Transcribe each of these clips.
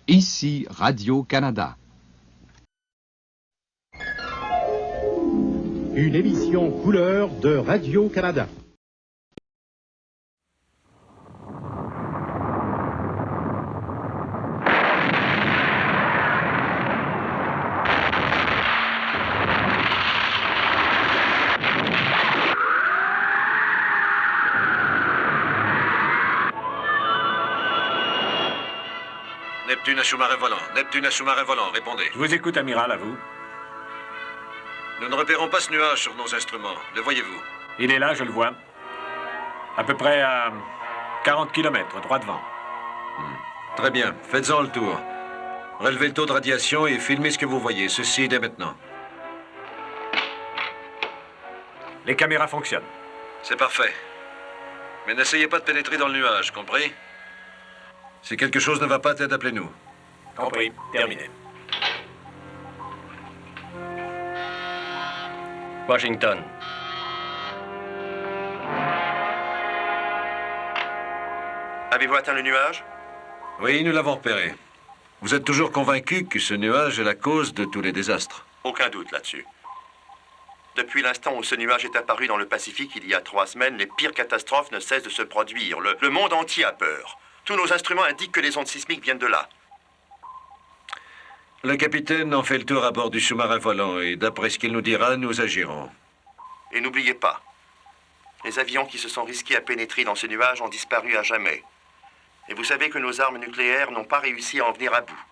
Ici Radio-Canada. Une émission couleur de Radio-Canada. Neptune à sous-marin volant. Neptune à sous-marin volant. Répondez. Je vous écoute, amiral, à vous. Nous ne repérons pas ce nuage sur nos instruments. Le voyez-vous? Il est là, je le vois. À peu près à 40 km, droit devant. Très bien. Faites-en le tour. Relevez le taux de radiation et filmez ce que vous voyez. Ceci dès maintenant. Les caméras fonctionnent. C'est parfait. Mais n'essayez pas de pénétrer dans le nuage, compris? Si quelque chose ne va pas, Ted, appelez-nous. Compris. Terminé. Washington. Avez-vous atteint le nuage? Oui, nous l'avons repéré. Vous êtes toujours convaincu que ce nuage est la cause de tous les désastres? Aucun doute là-dessus. Depuis l'instant où ce nuage est apparu dans le Pacifique il y a 3 semaines, les pires catastrophes ne cessent de se produire. Le monde entier a peur. Tous nos instruments indiquent que les ondes sismiques viennent de là. Le capitaine en fait le tour à bord du sous-marin volant et d'après ce qu'il nous dira, nous agirons. Et n'oubliez pas, les avions qui se sont risqués à pénétrer dans ce nuage ont disparu à jamais. Et vous savez que nos armes nucléaires n'ont pas réussi à en venir à bout.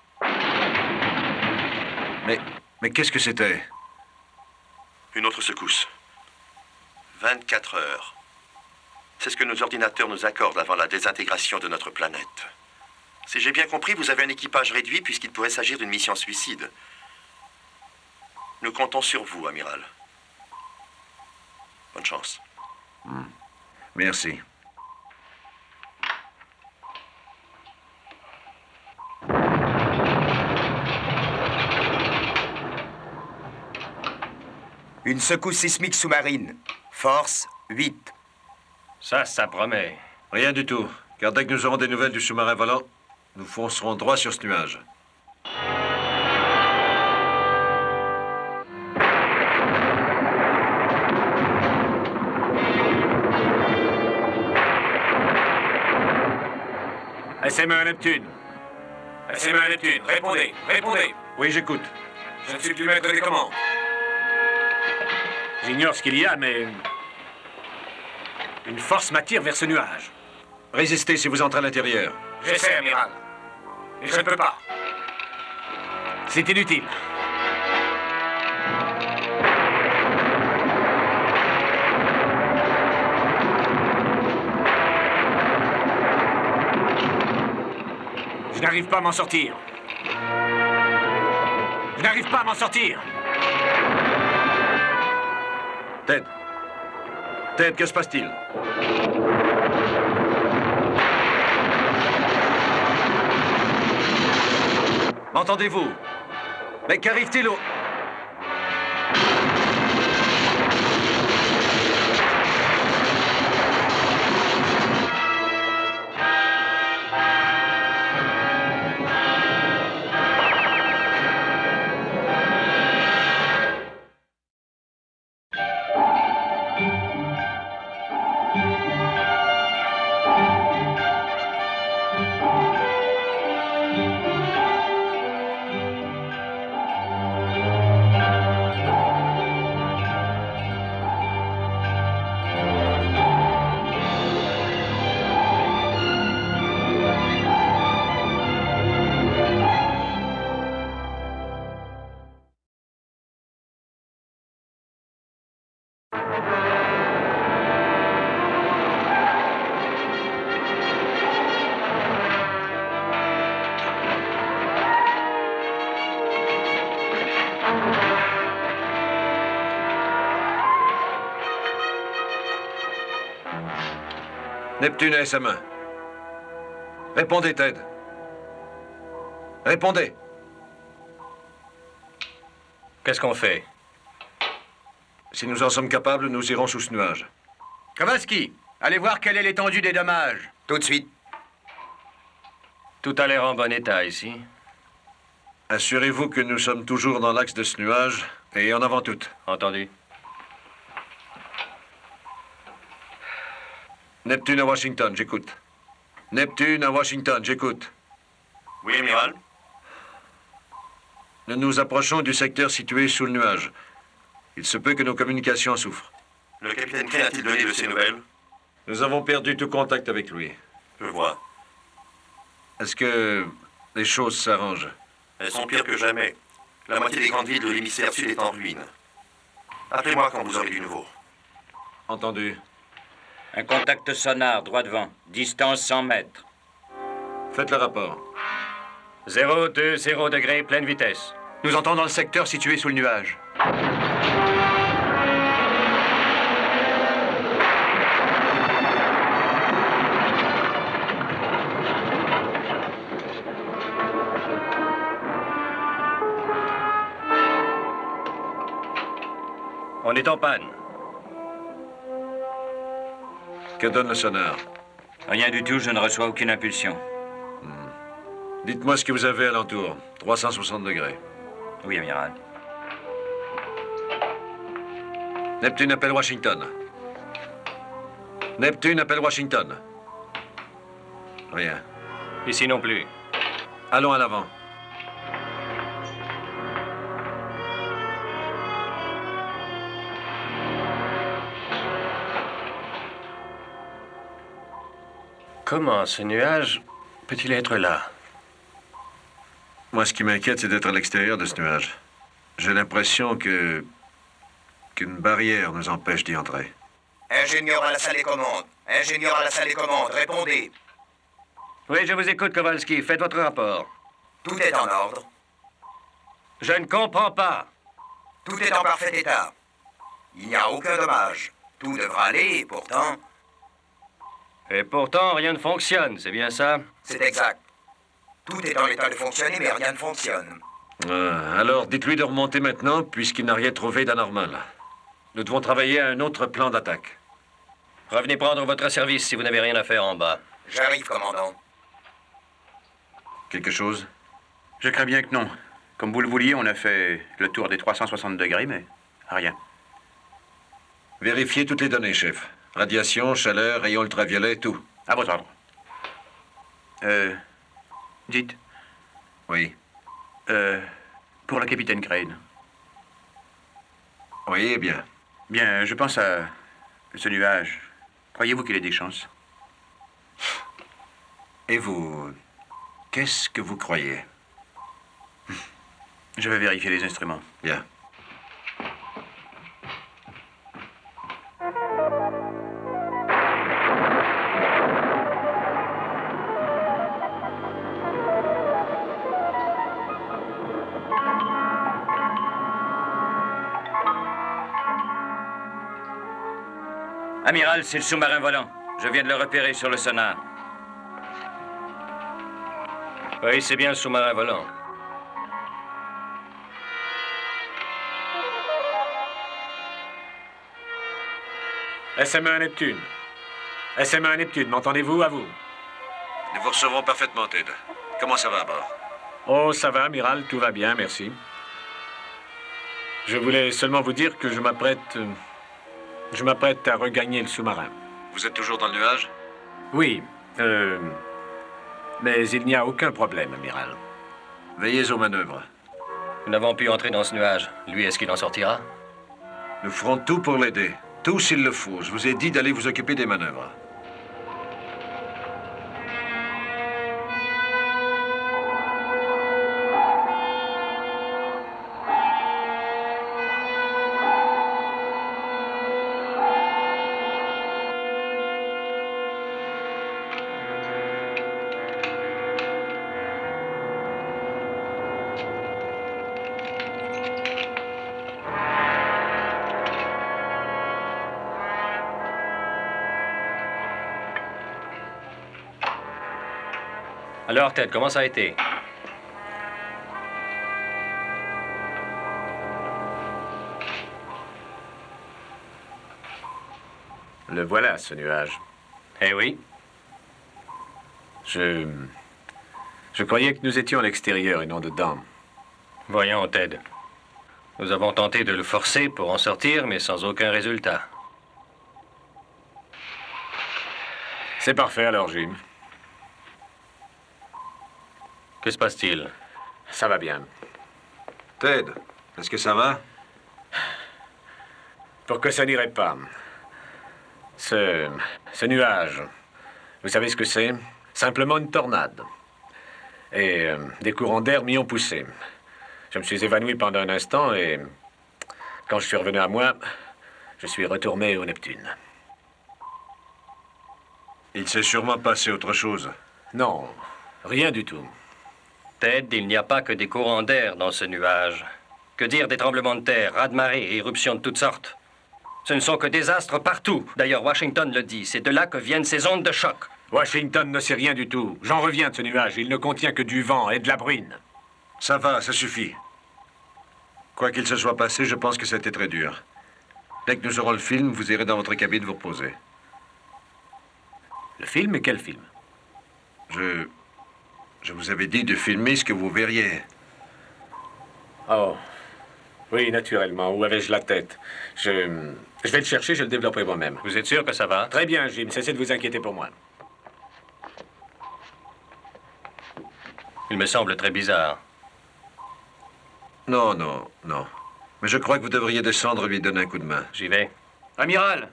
Mais qu'est-ce que c'était? Une autre secousse. 24 heures. C'est ce que nos ordinateurs nous accordent avant la désintégration de notre planète. Si j'ai bien compris, vous avez un équipage réduit puisqu'il pourrait s'agir d'une mission suicide. Nous comptons sur vous, amiral. Bonne chance. Merci. Une secousse sismique sous-marine. Force 8. Ça promet. Rien du tout. Car dès que nous aurons des nouvelles du sous-marin volant, nous foncerons droit sur ce nuage. SME Neptune. SME Neptune. Répondez. Répondez. Oui, j'écoute. Je ne suis plus maître des commandes. J'ignore ce qu'il y a, mais... une force m'attire vers ce nuage. Résistez si vous entrez à l'intérieur. J'essaie, amiral. Et je ne peux pas. C'est inutile. Je n'arrive pas à m'en sortir. Je n'arrive pas à m'en sortir. Ted. Ted, que se passe-t-il? M'entendez-vous? Mais qu'arrive-t-il au... Neptune à SME. Répondez, Ted. Répondez. Qu'est-ce qu'on fait? Si nous en sommes capables, nous irons sous ce nuage. Kowalski, allez voir quelle est l'étendue des dommages. Tout de suite. Tout a l'air en bon état ici. Assurez-vous que nous sommes toujours dans l'axe de ce nuage et en avant toute. Entendu. Neptune à Washington, j'écoute. Neptune à Washington, j'écoute. Oui, amiral. Nous nous approchons du secteur situé sous le nuage. Il se peut que nos communications souffrent. Le capitaine Crane a-t-il donné de ses nouvelles? Nous avons perdu tout contact avec lui. Je vois. Est-ce que les choses s'arrangent? Elles sont pires que jamais. La moitié des grandes villes de l'hémisphère sud est en ruine. Appelez-moi quand vous aurez du nouveau. Entendu. Un contact sonar, droit devant. Distance 100 mètres. Faites le rapport. 020 degrés, pleine vitesse. Nous entrons dans le secteur situé sous le nuage. On est en panne. Que donne le sonar? Rien du tout, je ne reçois aucune impulsion. Dites-moi ce que vous avez alentour. 360 degrés. Oui, amiral. Neptune appelle Washington. Neptune appelle Washington. Rien. Ici non plus. Allons à l'avant. Comment ce nuage peut-il être là? Moi, ce qui m'inquiète, c'est d'être à l'extérieur de ce nuage. J'ai l'impression qu'une barrière nous empêche d'y entrer. Ingénieur à la salle des commandes. Ingénieur à la salle des commandes, répondez. Oui, je vous écoute, Kowalski. Faites votre rapport. Tout est en ordre. Je ne comprends pas. Tout est en parfait état. Il n'y a aucun dommage. Tout devra aller, et pourtant, Et pourtant, rien ne fonctionne, c'est bien ça? c'est exact. Tout est en état de fonctionner, mais rien ne fonctionne. Alors, dites-lui de remonter maintenant, puisqu'il n'a rien trouvé d'anormal. Nous devons travailler à un autre plan d'attaque. Revenez prendre votre service si vous n'avez rien à faire en bas. J'arrive, commandant. Quelque chose? Je crains bien que non. Comme vous le vouliez, on a fait le tour des 360 degrés, mais rien. Vérifiez toutes les données, chef. Radiation, chaleur, rayons ultraviolets, tout. À vos ordres. Dites, Oui. pour le capitaine Crane. Oui, eh bien. Bien, je pense à ce nuage. Croyez-vous qu'il ait des chances? Et vous, qu'est-ce que vous croyez? Je vais vérifier les instruments. Bien. Amiral, c'est le sous-marin volant. Je viens de le repérer sur le sonar. Oui, c'est bien le sous-marin volant. SMA Neptune. SMA Neptune, m'entendez-vous, à vous? Nous vous recevrons parfaitement, Ted. Comment ça va à bord? Oh, ça va, amiral, tout va bien, merci. Je voulais seulement vous dire que je m'apprête à regagner le sous-marin. Vous êtes toujours dans le nuage? Oui, mais il n'y a aucun problème, amiral. Veillez aux manœuvres. Nous n'avons pu entrer dans ce nuage. Lui, est-ce qu'il en sortira? Nous ferons tout pour l'aider. Tout s'il le faut. Je vous ai dit d'aller vous occuper des manœuvres. Alors, Ted, comment ça a été? Le voilà, ce nuage. Eh oui. Je croyais que nous étions à l'extérieur et non dedans. Voyons, Ted. Nous avons tenté de le forcer pour en sortir, mais sans aucun résultat. C'est parfait alors, Jim. Que se passe-t-il? Ça va bien. Ted, est-ce que ça va? Pour que ça n'irait pas. Ce nuage, vous savez ce que c'est? Simplement une tornade. Et des courants d'air m'y ont poussé. Je me suis évanoui pendant un instant et quand je suis revenu à moi, je suis retourné au Neptune. Il s'est sûrement passé autre chose. Non, rien du tout. Ted, il n'y a pas que des courants d'air dans ce nuage. Que dire des tremblements de terre, raz-de-marée et éruptions de toutes sortes? Ce ne sont que des astres partout. D'ailleurs, Washington le dit, c'est de là que viennent ces ondes de choc. Washington ne sait rien du tout. J'en reviens de ce nuage. Il ne contient que du vent et de la bruine. Ça va, ça suffit. Quoi qu'il se soit passé, je pense que c'était très dur. Dès que nous aurons le film, vous irez dans votre cabine vous reposer. Le film et quel film? Je vous avais dit de filmer ce que vous verriez. Oh. Oui, naturellement. Où avais-je la tête? Je vais le chercher, je le développerai moi-même. Vous êtes sûr que ça va? Très bien, Jim. Cessez de vous inquiéter pour moi. Il me semble très bizarre. Non, non, non. Mais je crois que vous devriez descendre et lui donner un coup de main. J'y vais. Amiral,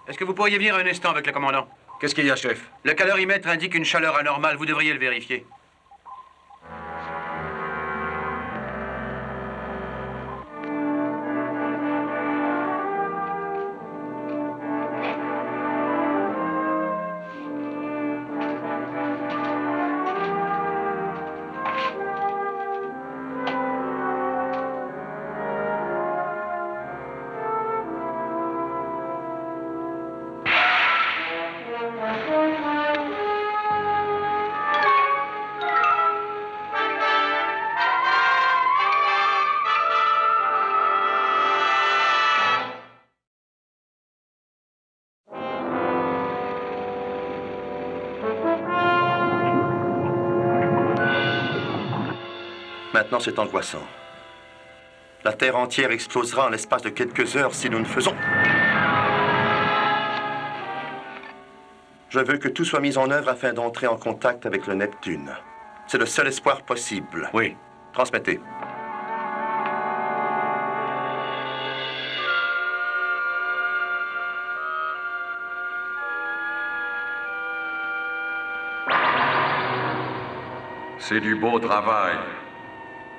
est-ce que vous pourriez venir un instant avec le commandant? Qu'est-ce qu'il y a, chef? Le calorimètre indique une chaleur anormale. Vous devriez le vérifier. Maintenant, c'est angoissant. La Terre entière explosera en l'espace de quelques heures si nous ne faisons... Je veux que tout soit mis en œuvre afin d'entrer en contact avec le Neptune. C'est le seul espoir possible. Oui. Transmettez. C'est du beau travail.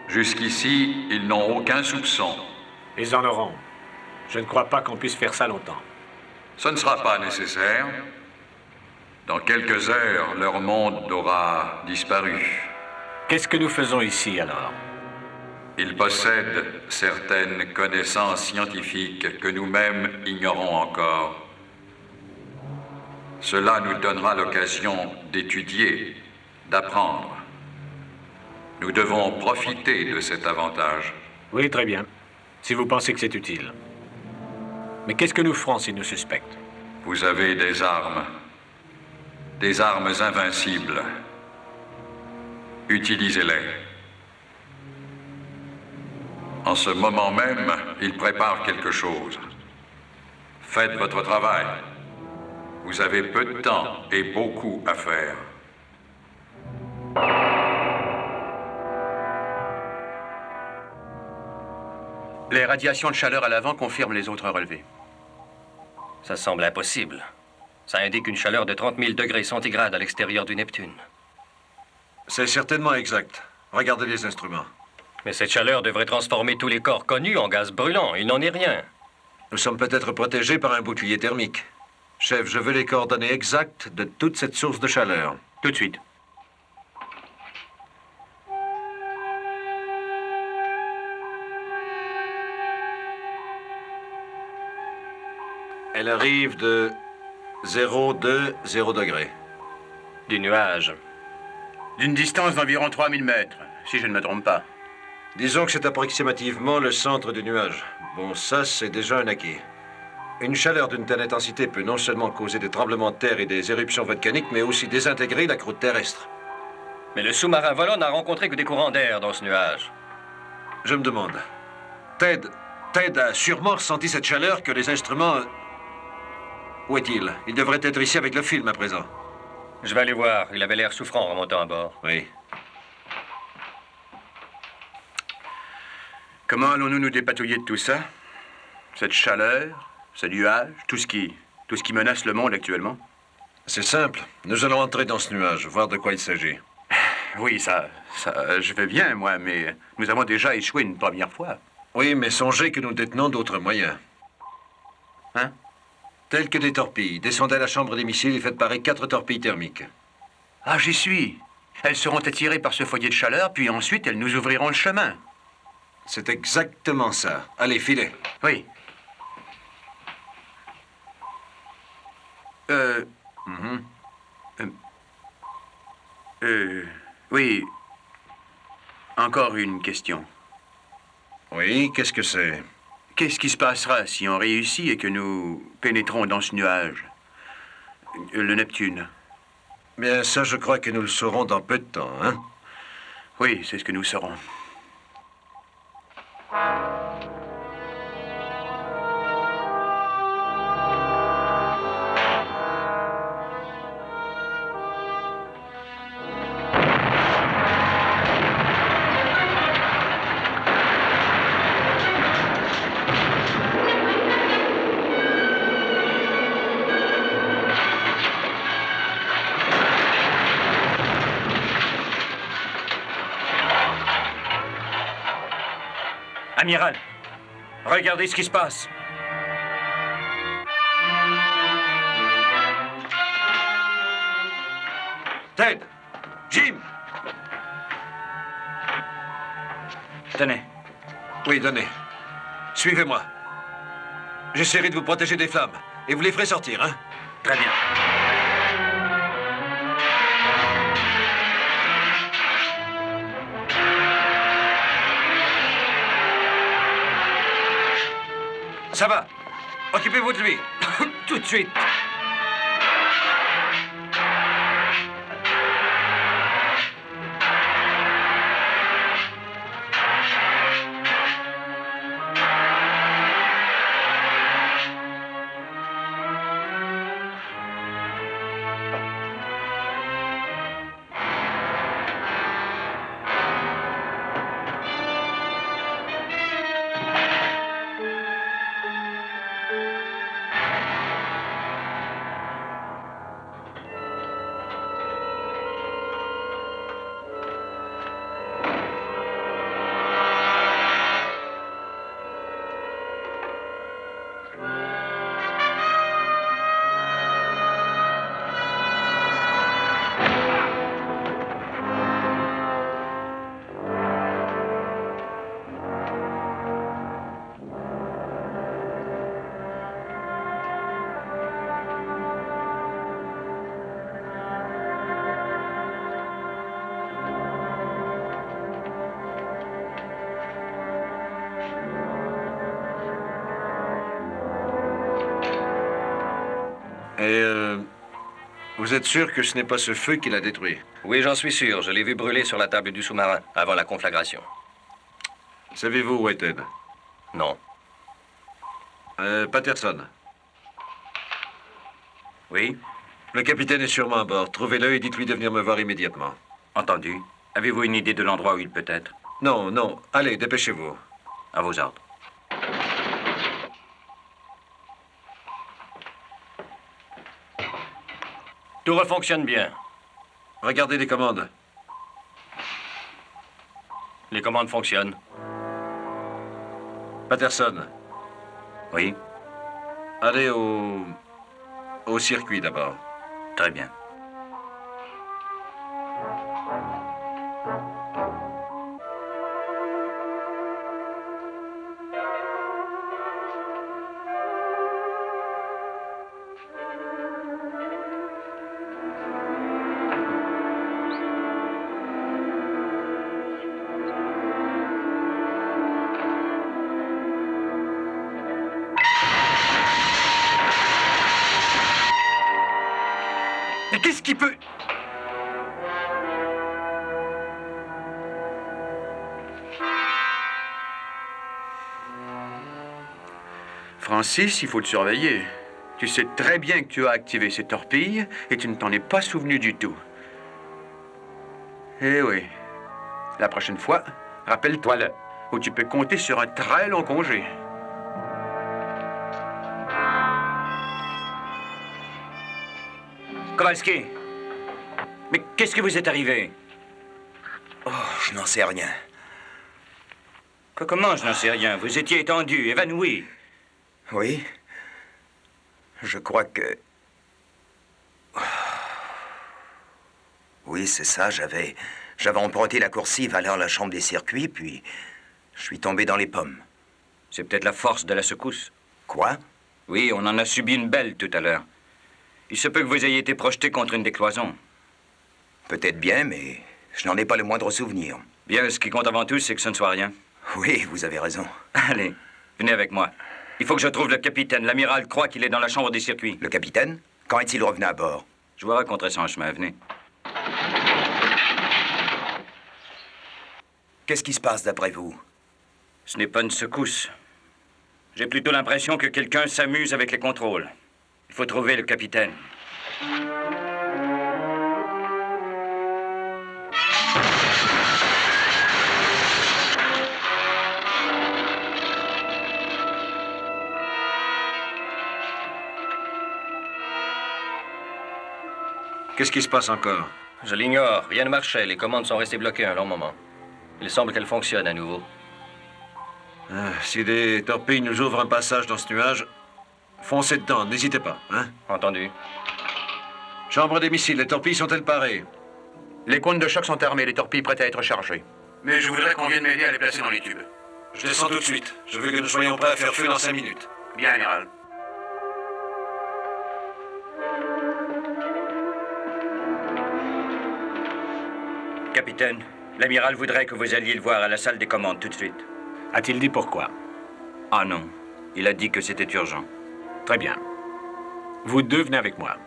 Jusqu'ici, ils n'ont aucun soupçon. Ils en auront. Je ne crois pas qu'on puisse faire ça longtemps. Ce ne sera pas nécessaire. Dans quelques heures, leur monde aura disparu. Qu'est-ce que nous faisons ici, alors? Ils possèdent certaines connaissances scientifiques que nous-mêmes ignorons encore. Cela nous donnera l'occasion d'étudier, d'apprendre. Nous devons profiter de cet avantage. Oui, très bien. Si vous pensez que c'est utile. Mais qu'est-ce que nous ferons s'ils nous suspectent? Vous avez des armes. Des armes invincibles. Utilisez-les. En ce moment même, ils préparent quelque chose. Faites votre travail. Vous avez peu de temps et beaucoup à faire. Les radiations de chaleur à l'avant confirment les autres relevés. Ça semble impossible. Ça indique une chaleur de 30 000 degrés centigrades à l'extérieur du Neptune. C'est certainement exact. Regardez les instruments. Mais cette chaleur devrait transformer tous les corps connus en gaz brûlant. Il n'en est rien. Nous sommes peut-être protégés par un bouclier thermique. Chef, je veux les coordonnées exactes de toute cette source de chaleur. Tout de suite. Elle arrive de 0,0 degrés. Du nuage. D'une distance d'environ 3000 mètres, si je ne me trompe pas. Disons que c'est approximativement le centre du nuage. Bon, ça, c'est déjà un acquis. Une chaleur d'une telle intensité peut non seulement causer des tremblements de terre et des éruptions volcaniques, mais aussi désintégrer la croûte terrestre. Mais le sous-marin volant n'a rencontré que des courants d'air dans ce nuage. Je me demande. Ted a sûrement ressenti cette chaleur que les instruments... Où est-il? Il devrait être ici avec le film à présent. Je vais aller voir. Il avait l'air souffrant en remontant à bord. Oui. Comment allons-nous nous dépatouiller de tout ça? Cette chaleur, ce nuage, tout ce qui menace le monde actuellement? C'est simple. Nous allons entrer dans ce nuage, voir de quoi il s'agit. Oui, ça, je vais bien, moi, mais nous avons déjà échoué une première fois. Oui, mais songez que nous détenons d'autres moyens. Hein? Tels que des torpilles. Descendez à la chambre des missiles et faites parer 4 torpilles thermiques. Ah, j'y suis. Elles seront attirées par ce foyer de chaleur, puis ensuite elles nous ouvriront le chemin. C'est exactement ça. Allez, filez. Oui. Oui. Encore une question. Oui, qu'est-ce que c'est? Qu'est-ce qui se passera si on réussit et que nous pénétrons dans ce nuage? Le Neptune. Bien, ça, je crois que nous le saurons dans peu de temps, hein? Oui, c'est ce que nous saurons. Amiral, regardez ce qui se passe. Ted! Jim! Tenez. Oui, donnez. Suivez-moi. J'essaierai de vous protéger des flammes. Et vous les ferez sortir, hein? Très bien. Ça va. Occupez-vous de lui. Tout de suite. Et vous êtes sûr que ce n'est pas ce feu qui l'a détruit? Oui, j'en suis sûr. Je l'ai vu brûler sur la table du sous-marin avant la conflagration. Savez-vous où est Ted? Non. Patterson. Oui, Le capitaine est sûrement à bord. Trouvez-le et dites-lui de venir me voir immédiatement. entendu. Avez-vous une idée de l'endroit où il peut être? Non, non. Allez, dépêchez-vous. À vos ordres. Tout refonctionne bien. Regardez les commandes. Les commandes fonctionnent. Patterson, Oui, allez au circuit d'abord. très bien. Mais qu'est-ce qui peut... Francis, il faut te surveiller. Tu sais très bien que tu as activé ces torpilles et tu ne t'en es pas souvenu du tout. Eh oui. La prochaine fois, rappelle-toi-le, où tu peux compter sur un très long congé. Kowalski! Mais qu'est-ce qui vous est arrivé? Oh, je n'en sais rien. Comment je n'en sais rien? Vous étiez étendu, évanoui. Oui? Je crois que... Oui, c'est ça, j'avais emprunté la coursive allant à la chambre des circuits, puis je suis tombé dans les pommes. C'est peut-être la force de la secousse. Quoi? Oui, on en a subi une belle tout à l'heure. Il se peut que vous ayez été projeté contre une des cloisons. Peut-être bien, mais je n'en ai pas le moindre souvenir. Bien, ce qui compte avant tout, c'est que ce ne soit rien. Oui, vous avez raison. Allez, venez avec moi. Il faut que je trouve le capitaine. L'amiral croit qu'il est dans la chambre des circuits. Le capitaine? Quand est-il revenu à bord? Je vous raconterai ça en chemin, venez. Qu'est-ce qui se passe d'après vous? Ce n'est pas une secousse. J'ai plutôt l'impression que quelqu'un s'amuse avec les contrôles. Il faut trouver le capitaine. Qu'est-ce qui se passe encore? Je l'ignore. Rien ne marchait. Les commandes sont restées bloquées un long moment. Il semble qu'elles fonctionnent à nouveau. Si des torpilles nous ouvrent un passage dans ce nuage, foncez dedans, n'hésitez pas, hein? Entendu. Chambre des missiles, les torpilles sont-elles parées? Les cônes de choc sont armés, les torpilles prêtes à être chargées. Mais je voudrais qu'on vienne m'aider à les placer dans les tubes. Je descends tout de suite. Je veux que nous soyons prêts à faire feu dans 5 minutes. Bien, amiral. Capitaine, l'amiral voudrait que vous alliez le voir à la salle des commandes tout de suite. A-t-il dit pourquoi? Ah non, il a dit que c'était urgent. Très bien. Vous deux venez avec moi,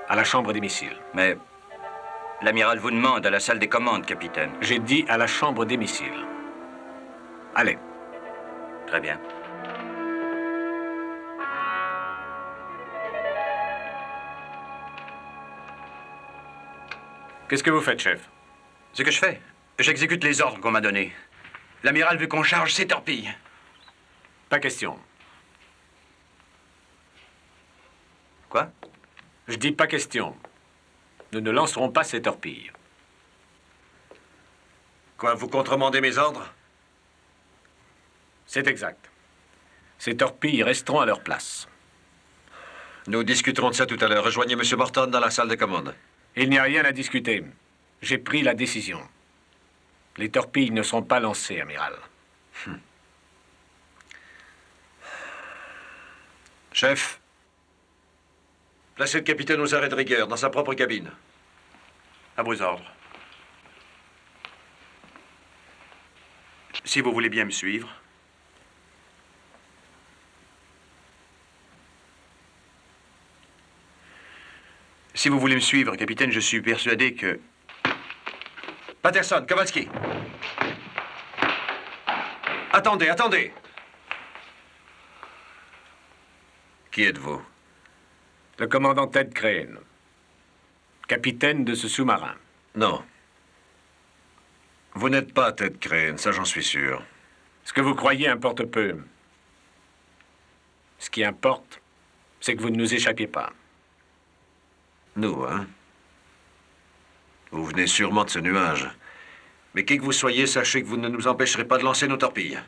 à la chambre des missiles. Mais l'amiral vous demande à la salle des commandes, capitaine. J'ai dit à la chambre des missiles. Allez. Très bien. Qu'est-ce que vous faites, chef? Ce que je fais, j'exécute les ordres qu'on m'a donnés. L'amiral veut qu'on charge ces torpilles. Pas question. Quoi? Je dis pas question. Nous ne lancerons pas ces torpilles. Quoi, vous contremandez mes ordres? C'est exact. Ces torpilles resteront à leur place. Nous discuterons de ça tout à l'heure. Rejoignez M. Morton dans la salle des commandes. Il n'y a rien à discuter. J'ai pris la décision. Les torpilles ne seront pas lancées, amiral. Chef, placez le capitaine aux arrêts de rigueur, dans sa propre cabine. À vos ordres. Si vous voulez bien me suivre. Si vous voulez me suivre, capitaine, je suis persuadé que... Patterson, Kowalski. Attendez, attendez. Qui êtes-vous? Le commandant Ted Crane, capitaine de ce sous-marin. Non. Vous n'êtes pas Ted Crane, ça j'en suis sûr. Ce que vous croyez importe peu. Ce qui importe, c'est que vous ne nous échappiez pas. Nous, hein? Vous venez sûrement de ce nuage. Mais qui que vous soyez, sachez que vous ne nous empêcherez pas de lancer nos torpilles.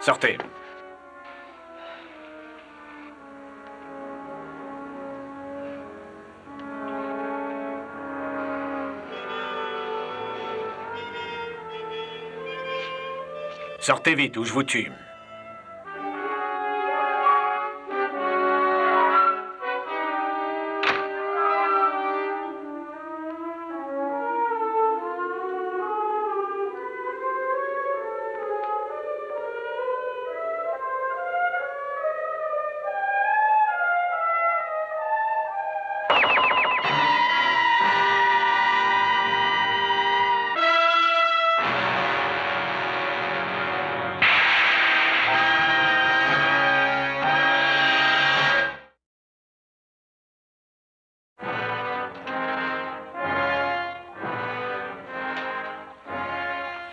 Sortez. Sortez vite ou je vous tue.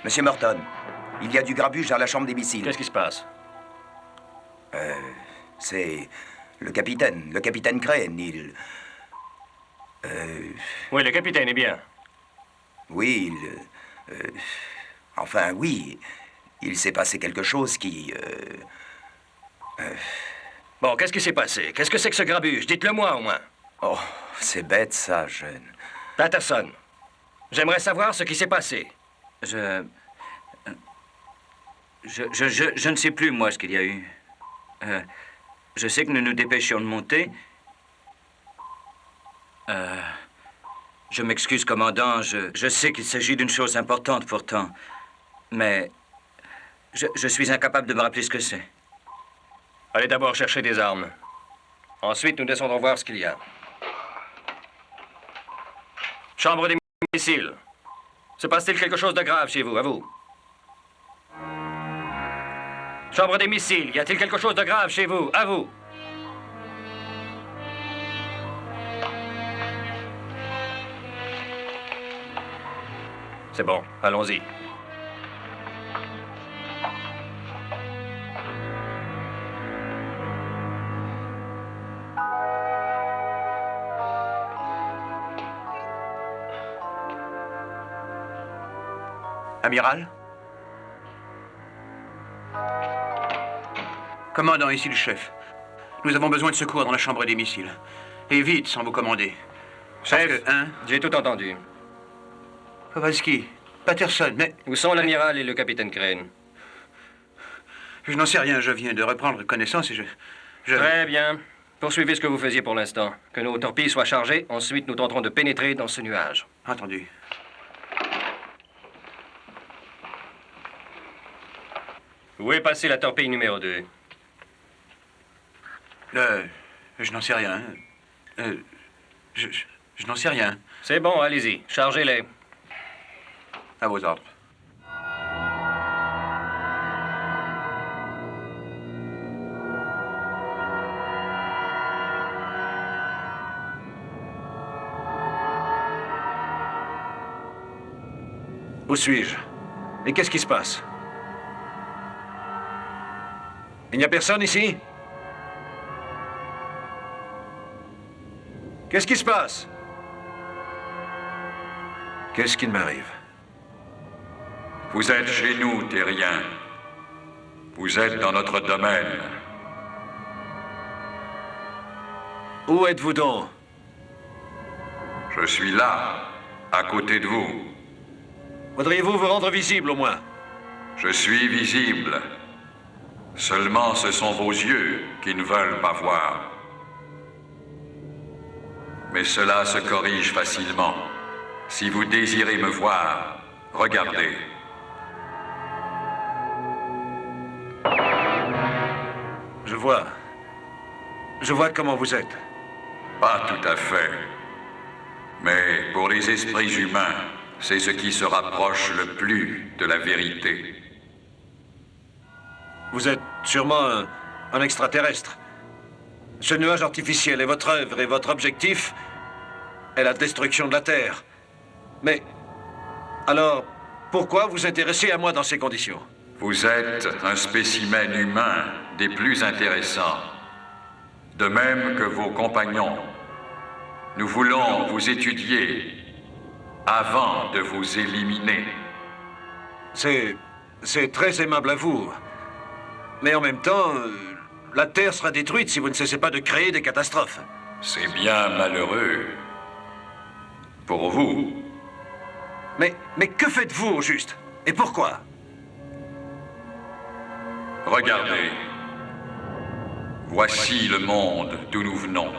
Monsieur Morton, il y a du grabuge dans la chambre des missiles. Qu'est-ce qui se passe? C'est le capitaine Crane, il... Oui, le capitaine est bien. Oui, enfin, oui, il s'est passé quelque chose qui... Bon, qu'est-ce qui s'est passé? Qu'est-ce que c'est que ce grabuge? Dites-le-moi, au moins. Oh, c'est bête, ça, jeune. Patterson, j'aimerais savoir ce qui s'est passé. Je ne sais plus, moi, ce qu'il y a eu. Je sais que nous nous dépêchions de monter. Je m'excuse, commandant. Je sais qu'il s'agit d'une chose importante, pourtant. Mais je suis incapable de me rappeler ce que c'est. Allez d'abord chercher des armes. Ensuite, nous descendrons voir ce qu'il y a. Chambre des missiles. Se passe-t-il quelque chose de grave chez vous, à vous? Chambre des missiles, y a-t-il quelque chose de grave chez vous, à vous? C'est bon, allons-y. Amiral? Commandant, ici le chef. Nous avons besoin de secours dans la chambre des missiles. Et vite, sans vous commander. Chef, j'ai tout entendu. Kowalski, Patterson, mais... Où sont l'amiral et le capitaine Crane? Je n'en sais rien, je viens de reprendre connaissance et je... Très bien. Poursuivez ce que vous faisiez pour l'instant. Que nos torpilles soient chargées, ensuite nous tenterons de pénétrer dans ce nuage. Entendu. Où est passée la torpille numéro 2? Je n'en sais rien. Je n'en sais rien. C'est bon, allez-y. Chargez-les. À vos ordres. Où suis-je? Et qu'est-ce qui se passe? Il n'y a personne ici? Qu'est-ce qui se passe? Qu'est-ce qui m'arrive? Vous êtes chez nous, terriens. Vous êtes dans notre domaine. Où êtes-vous donc? Je suis là, à côté de vous. Voudriez-vous vous rendre visible, au moins? Je suis visible. Seulement, ce sont vos yeux qui ne veulent pas voir. Mais cela se corrige facilement. Si vous désirez me voir, regardez. Je vois. Je vois comment vous êtes. Pas tout à fait. Mais pour les esprits humains, c'est ce qui se rapproche le plus de la vérité. Vous êtes sûrement un extraterrestre. Ce nuage artificiel est votre œuvre et votre objectif est la destruction de la Terre. Mais, alors, pourquoi vous intéressez à moi dans ces conditions? Vous êtes un spécimen humain des plus intéressants. De même que vos compagnons. Nous voulons vous étudier avant de vous éliminer. C'est très aimable à vous. Mais en même temps, la Terre sera détruite si vous ne cessez pas de créer des catastrophes. C'est bien malheureux. Pour vous. Mais que faites-vous au juste? Et pourquoi? Regardez. Voici le monde d'où nous venons.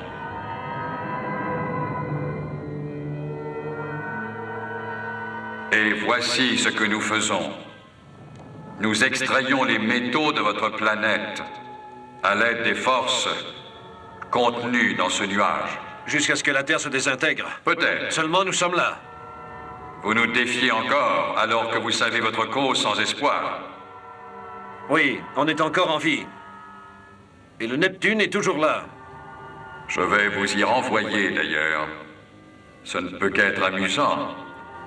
Et voici ce que nous faisons. Nous extrayons les métaux de votre planète à l'aide des forces contenues dans ce nuage. Jusqu'à ce que la Terre se désintègre. Peut-être. Seulement nous sommes là. Vous nous défiez encore alors que vous savez votre cause sans espoir. Oui, on est encore en vie. Et le Neptune est toujours là. Je vais vous y renvoyer d'ailleurs. Ce ne peut qu'être amusant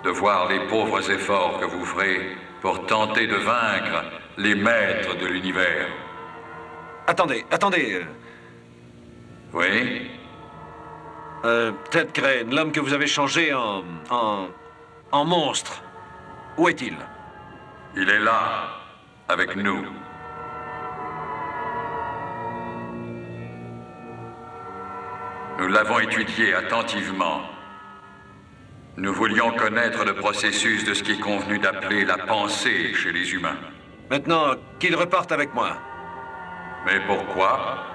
de voir les pauvres efforts que vous ferez pour tenter de vaincre les maîtres de l'univers. Attendez. Oui? Ted Crane, l'homme que vous avez changé en monstre. Où est-il? Il est là, avec nous. Nous l'avons étudié attentivement. Nous voulions connaître le processus de ce qui est convenu d'appeler la pensée chez les humains. Maintenant, qu'il reparte avec moi. Mais pourquoi?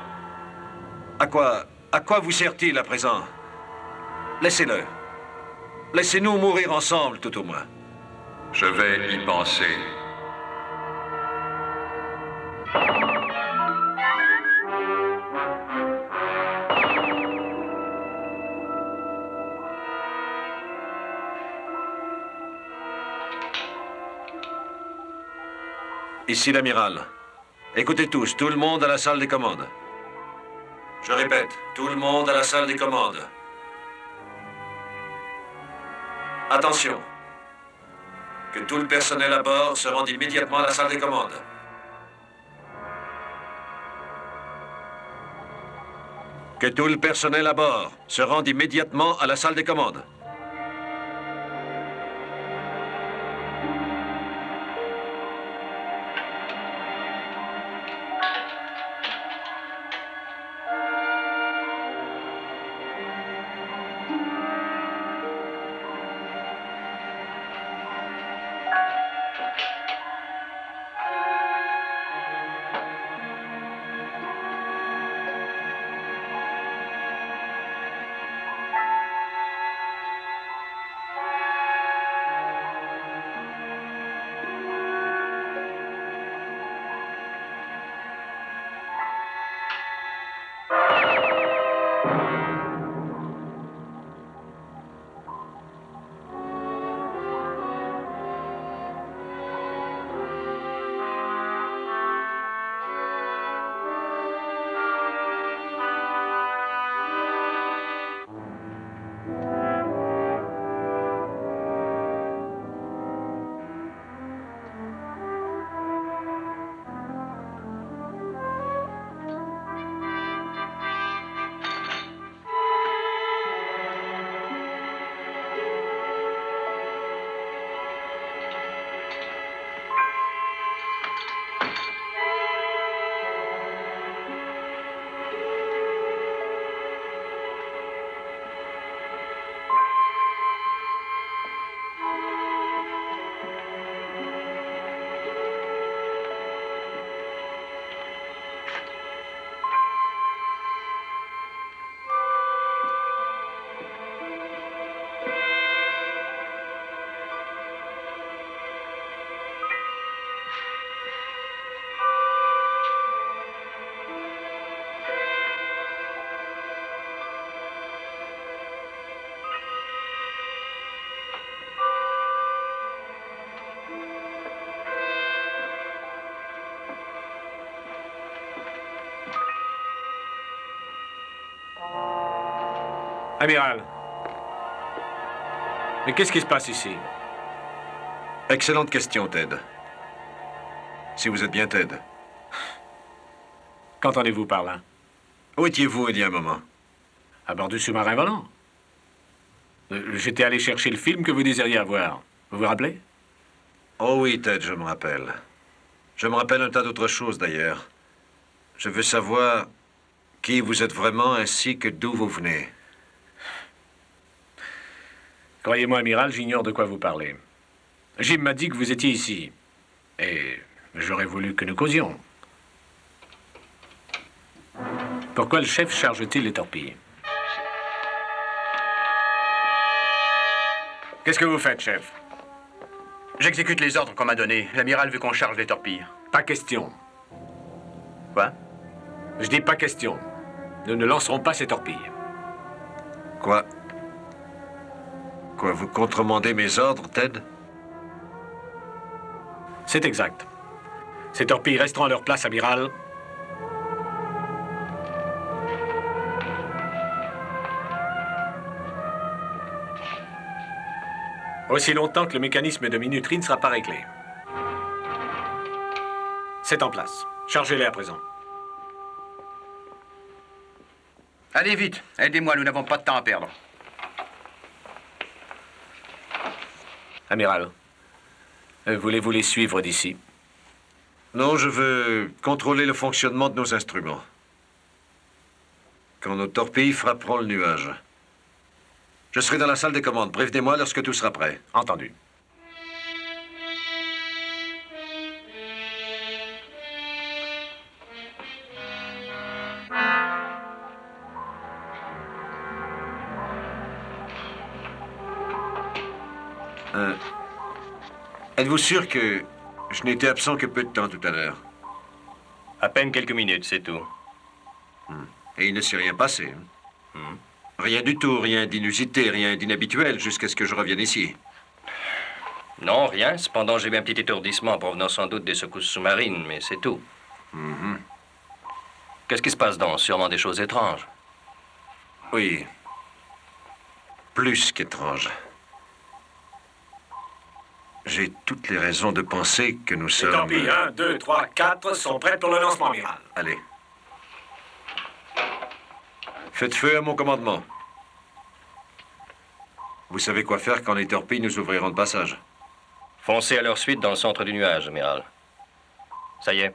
À quoi vous sert-il à présent? Laissez-le. Laissez-nous mourir ensemble, tout au moins. Je vais y penser. Ici l'amiral. Écoutez tous, tout le monde à la salle des commandes. Je répète, tout le monde à la salle des commandes. Attention. Que tout le personnel à bord se rende immédiatement à la salle des commandes. Que tout le personnel à bord se rende immédiatement à la salle des commandes. Amiral. Mais qu'est-ce qui se passe ici? Excellente question, Ted. Si vous êtes bien Ted. Qu'entendez-vous par là? Où étiez-vous il y a un moment? À bord du sous-marin volant. J'étais allé chercher le film que vous désiriez avoir. Vous vous rappelez? Oh oui, Ted, je me rappelle. Je me rappelle un tas d'autres choses, d'ailleurs. Je veux savoir qui vous êtes vraiment ainsi que d'où vous venez. Croyez-moi, amiral, j'ignore de quoi vous parlez. Jim m'a dit que vous étiez ici. Et j'aurais voulu que nous causions. Pourquoi le chef charge-t-il les torpilles? Qu'est-ce que vous faites, chef? J'exécute les ordres qu'on m'a donnés. L'amiral veut qu'on charge les torpilles. Pas question. Quoi? Je dis pas question. Nous ne lancerons pas ces torpilles. Quoi? Quoi, vous contremandez mes ordres, Ted? C'est exact. Ces torpilles resteront à leur place, amiral. Aussi longtemps que le mécanisme de minuterie ne sera pas réglé. C'est en place. Chargez-les à présent. Allez vite, aidez-moi, nous n'avons pas de temps à perdre. Amiral, voulez-vous les suivre d'ici? Non, je veux contrôler le fonctionnement de nos instruments. Quand nos torpilles frapperont le nuage. Je serai dans la salle des commandes. Prévenez-moi lorsque tout sera prêt. Entendu. Êtes-vous sûr que je n'étais absent que peu de temps tout à l'heure? À peine quelques minutes, c'est tout. Et il ne s'est rien passé. Rien du tout, rien d'inusité, rien d'inhabituel jusqu'à ce que je revienne ici. Non, rien. Cependant, j'ai eu un petit étourdissement provenant sans doute des secousses sous-marines, mais c'est tout. Qu'est-ce qui se passe donc? Sûrement des choses étranges. Oui. Plus qu'étrange. J'ai toutes les raisons de penser que nous Les sommes... torpilles 1, 2, 3, 4 sont prêtes pour le lancement, amiral. Allez. Faites feu à mon commandement. Vous savez quoi faire quand les torpilles nous ouvriront le passage. Foncez à leur suite dans le centre du nuage, amiral. Ça y est.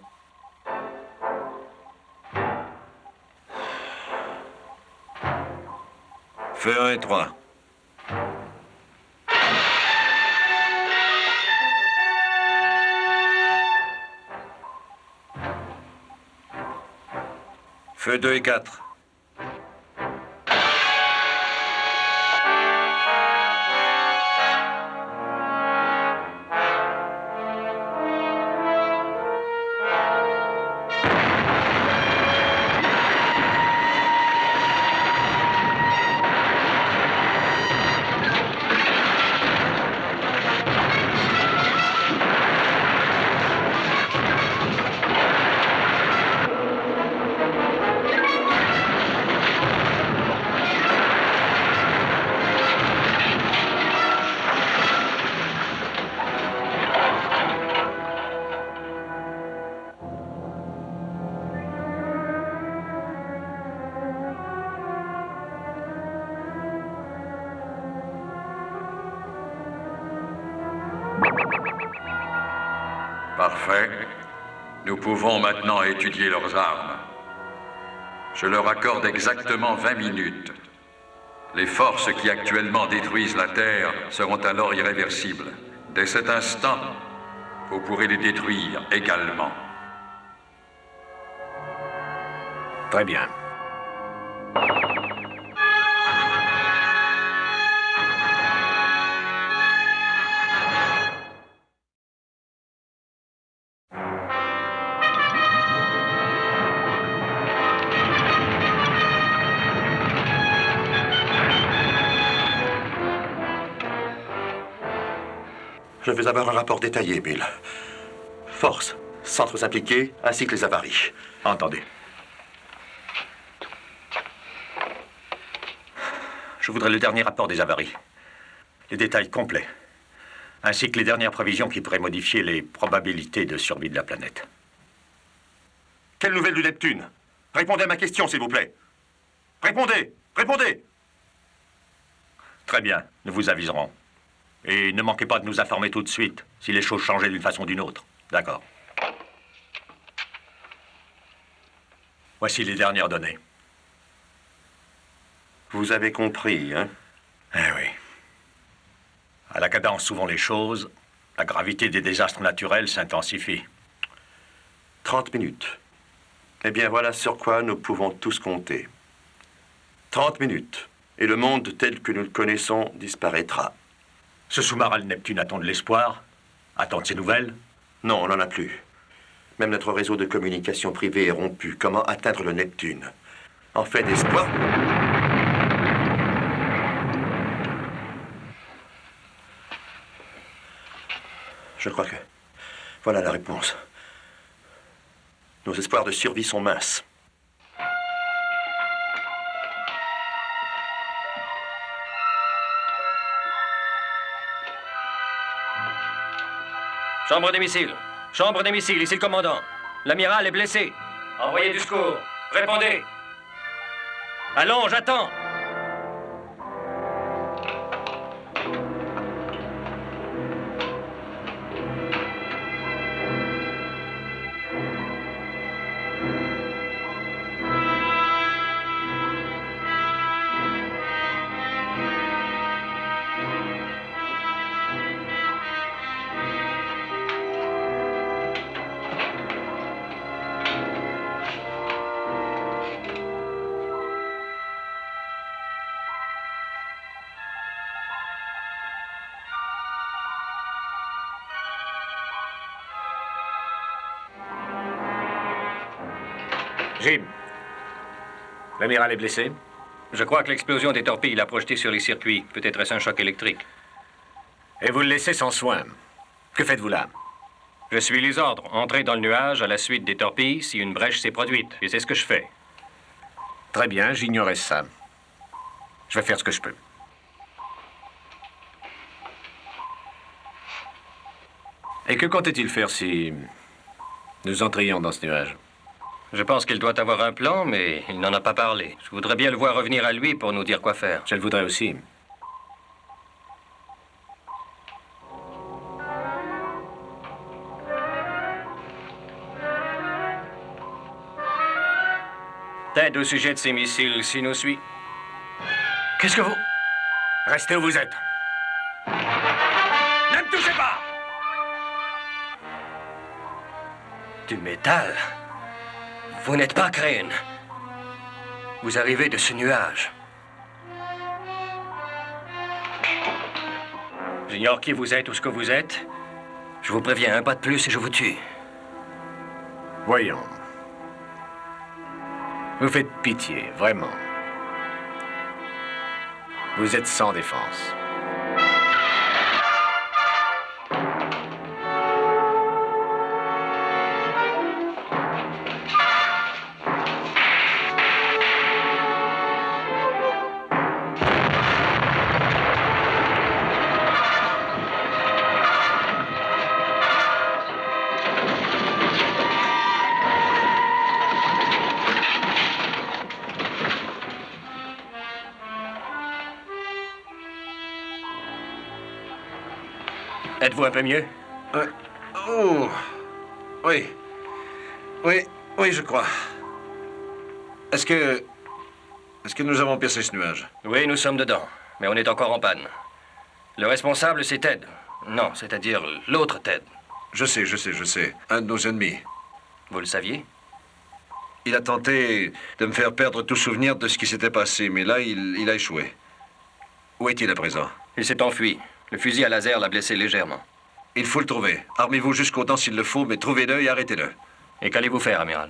Feu 1 et 3. Feu 2 et 4. Parfait. Nous pouvons maintenant étudier leurs armes. Je leur accorde exactement 20 minutes. Les forces qui actuellement détruisent la Terre seront alors irréversibles. Dès cet instant, vous pourrez les détruire également. Très bien. Je veux avoir un rapport détaillé, Bill. Force, centres impliqués, ainsi que les avaries. Entendu. Je voudrais le dernier rapport des avaries. Les détails complets. Ainsi que les dernières prévisions qui pourraient modifier les probabilités de survie de la planète. Quelle nouvelle du Neptune? Répondez à ma question, s'il vous plaît. Répondez! Répondez! Très bien, nous vous aviserons. Et ne manquez pas de nous informer tout de suite si les choses changeaient d'une façon ou d'une autre. D'accord. Voici les dernières données. Vous avez compris, hein? Eh oui. À la cadence où vont les choses, la gravité des désastres naturels s'intensifie. 30 minutes. Eh bien, voilà sur quoi nous pouvons tous compter. 30 minutes, et le monde tel que nous le connaissons disparaîtra. Ce sous-marin le Neptune attend de l'espoir? Attend de ses nouvelles? Non, on n'en a plus. Même notre réseau de communication privée est rompu. Comment atteindre le Neptune? En fait d'espoir? Je crois que voilà la réponse. Nos espoirs de survie sont minces. Chambre des missiles. Chambre des missiles, ici le commandant. L'amiral est blessé. Envoyez du secours. Répondez. Allons, j'attends. Jim, l'amiral est blessé? Je crois que l'explosion des torpilles l'a projeté sur les circuits. Peut-être est-ce un choc électrique. Et vous le laissez sans soin. Que faites-vous là? Je suis les ordres. Entrez dans le nuage à la suite des torpilles si une brèche s'est produite. Et c'est ce que je fais. Très bien, j'ignorais ça. Je vais faire ce que je peux. Et que comptait-il faire si nous entrions dans ce nuage? Je pense qu'il doit avoir un plan, mais il n'en a pas parlé. Je voudrais bien le voir revenir à lui pour nous dire quoi faire. Je le voudrais aussi. Ted, au sujet de ces missiles, s'il nous suit. Qu'est-ce que vous... Restez où vous êtes. Ne me touchez pas! Du métal. Vous n'êtes pas Crane. Vous arrivez de ce nuage. J'ignore qui vous êtes ou ce que vous êtes. Je vous préviens, un pas de plus et je vous tue. Voyons. Vous faites pitié, vraiment. Vous êtes sans défense. Êtes-vous un peu mieux? Oh. Oui. Oui, je crois. Est-ce que nous avons percé ce nuage? Oui, nous sommes dedans, mais on est encore en panne. Le responsable, c'est Ted. Non, c'est-à-dire l'autre Ted. Je sais. Un de nos ennemis. Vous le saviez? Il a tenté de me faire perdre tout souvenir de ce qui s'était passé, mais là, il a échoué. Où est-il à présent? Il s'est enfui. Le fusil à laser l'a blessé légèrement. Il faut le trouver. Armez-vous jusqu'aux dents s'il le faut, mais trouvez-le et arrêtez-le. Et qu'allez-vous faire, amiral?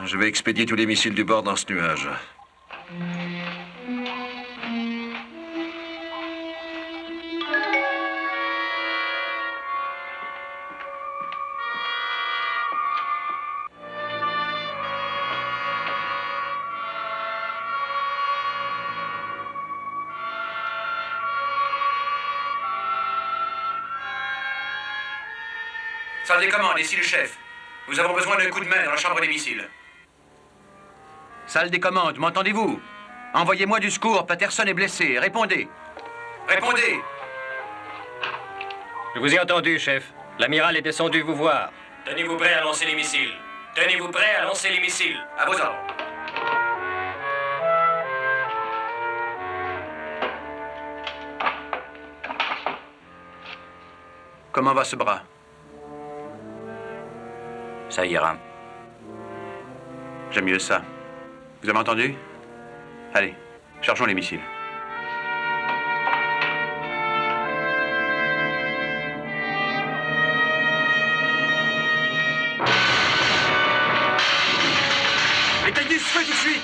Je vais expédier tous les missiles du bord dans ce nuage. Salle des commandes, ici le chef. Nous avons besoin d'un coup de main dans la chambre des missiles. Salle des commandes, m'entendez-vous? Envoyez-moi du secours, Patterson est blessé. Répondez. Répondez! Je vous ai entendu, chef. L'amiral est descendu vous voir. Tenez-vous prêt à lancer les missiles. Tenez-vous prêt à lancer les missiles. À vos ordres. Comment va ce bras? Ça ira. J'aime mieux ça. Vous avez entendu? Allez, chargeons les missiles. Éteignez ce feu tout de suite!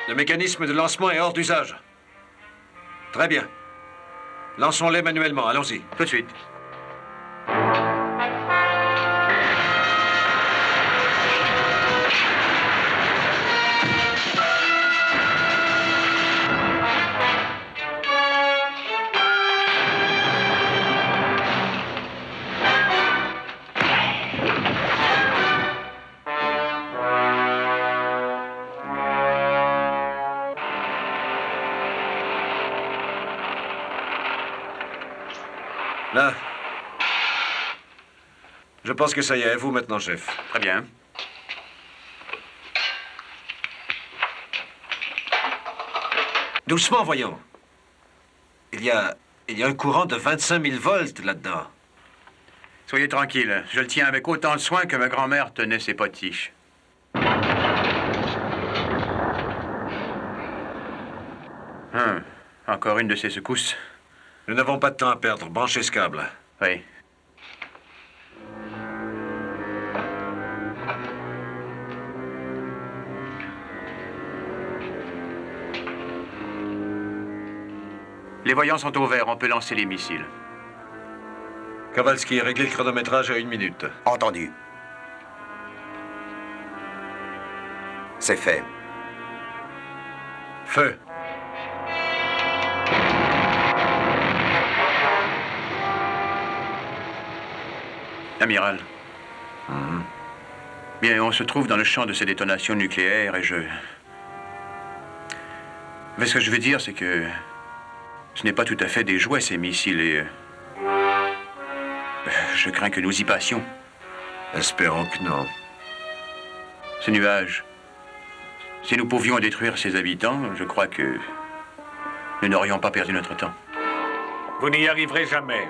Le mécanisme de lancement est hors d'usage. Très bien. Lançons-les manuellement. Allons-y. Tout de suite. Là. Je pense que ça y est, à vous maintenant, chef. Très bien. Doucement, voyons. Il y a un courant de 25 000 volts là-dedans. Soyez tranquille. Je le tiens avec autant de soin que ma grand-mère tenait ses potiches. Encore une de ces secousses. Nous n'avons pas de temps à perdre. Branchez ce câble. Oui. Les voyants sont au vert. On peut lancer les missiles. Kowalski, réglez le chronométrage à 1 minute. Entendu. C'est fait. Feu. Amiral. Bien, on se trouve dans le champ de ces détonations nucléaires et Mais ce que je veux dire, c'est que ce n'est pas tout à fait des jouets, ces missiles, et je crains que nous y passions. Espérons que non. Ce nuage, si nous pouvions détruire ses habitants, je crois que nous n'aurions pas perdu notre temps. Vous n'y arriverez jamais.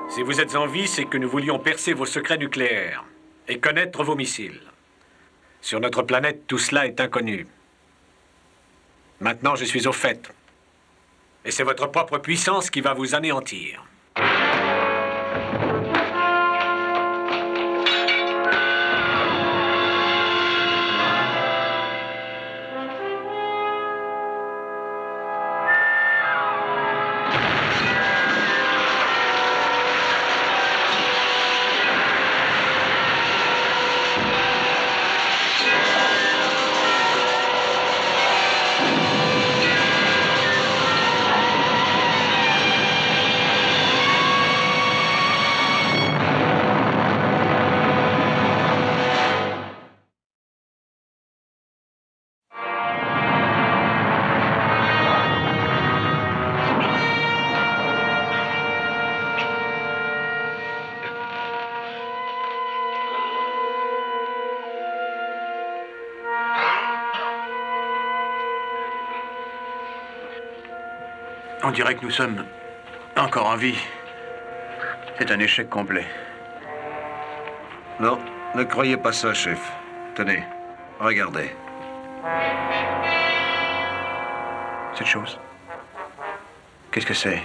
Si vous êtes en vie, c'est que nous voulions percer vos secrets nucléaires et connaître vos missiles. Sur notre planète, tout cela est inconnu. Maintenant, je suis au fait. Et c'est votre propre puissance qui va vous anéantir. On dirait que nous sommes encore en vie. C'est un échec complet. Non, ne croyez pas ça, chef. Tenez, regardez. Cette chose. Qu'est-ce que c'est?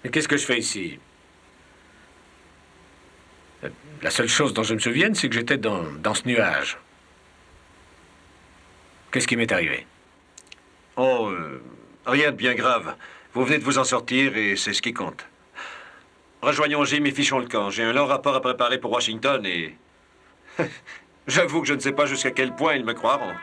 Mais qu'est-ce que je fais ici? La seule chose dont je me souvienne, c'est que j'étais dans ce nuage. Qu'est-ce qui m'est arrivé? Oh, rien de bien grave. Vous venez de vous en sortir et c'est ce qui compte. Rejoignons Jim et fichons le camp. J'ai un long rapport à préparer pour Washington et... J'avoue que je ne sais pas jusqu'à quel point ils me croiront.